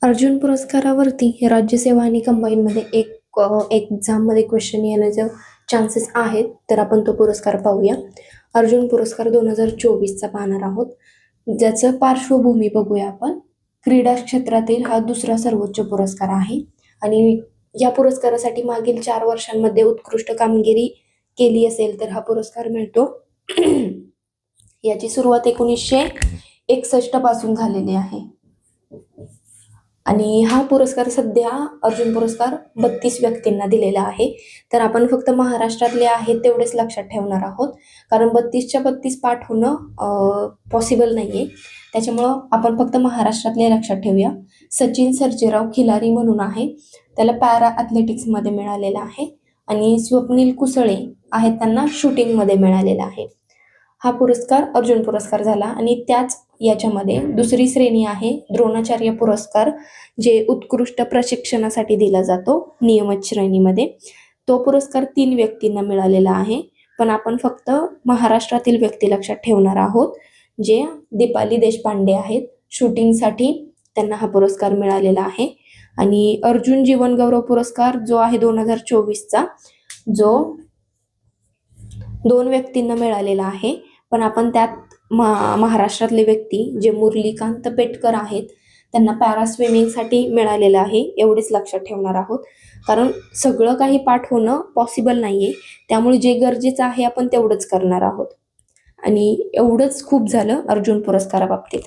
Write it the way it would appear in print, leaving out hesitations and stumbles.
अर्जुन पुरस्कारावरती राज्यसेवा आणि कंबाईनमध्ये एक एक्झाममध्ये क्वेश्चन येण्याचे चान्सेस आहेत, तर आपण तो पुरस्कार पाहूया. अर्जुन पुरस्कार 2024चा पाहणार आहोत. ज्याचं पार्श्वभूमी बघूया आपण. क्रीडा क्षेत्रातील हा दुसरा सर्वोच्च पुरस्कार आहे आणि या पुरस्कारासाठी मागील 4 वर्षांमध्ये उत्कृष्ट कामगिरी केली असेल तर हा पुरस्कार मिळतो. याची सुरुवात 1961 पासून झालेली आहे आणि हा पुरस्कार सध्या अर्जुन पुरस्कार 32 व्यक्तींना दिलेला आहे. तर आपण फक्त महाराष्ट्रातले आहेत तेवढेच लक्षात ठेवणार आहोत, कारण 32च्या 32 पाठ होणं पॉसिबल नाहीये. त्याच्यामुळं आपण फक्त महाराष्ट्रातले लक्षात ठेवूया. सचिन सर्जेराव खिलारी म्हणून आहे, त्याला पॅरा ॲथलेटिक्समध्ये मिळालेला आहे आणि स्वप्नील कुसळे आहेत, त्यांना शूटिंगमध्ये मिळालेला आहे. हा पुरस्कार अर्जुन पुरस्कार झाला आणि त्याच याच्यामध्ये दुसरी श्रेणी आहे द्रोणाचार्य पुरस्कार, जे उत्कृष्ट प्रशिक्षणासाठी दिला जातो नियमित श्रेणीमध्ये. तो पुरस्कार 3 व्यक्तींना मिळालेला आहे, पण आपण फक्त महाराष्ट्रातील व्यक्ती लक्षात ठेवणार आहोत, जे दीपाली देशपांडे आहेत. शूटिंगसाठी त्यांना हा पुरस्कार मिळालेला आहे. आणि अर्जुन जीवन गौरव पुरस्कार जो आहे 2024चा, जो 2 व्यक्तींना मिळालेला आहे, पण आपण त्यात महाराष्ट्रातले व्यक्ती जे मुरलीकांत पेटकर आहेत त्यांना पॅरा स्विमिंगसाठी मिळालेलं आहे, एवढेच लक्षात ठेवणार आहोत. कारण सगळं काही पाठ होणं पॉसिबल नाहीये, त्यामुळे जे गरजेचं आहे आपण तेवढंच करणार आहोत. आणि एवढंच खूप झालं अर्जुन पुरस्काराबाबतीत.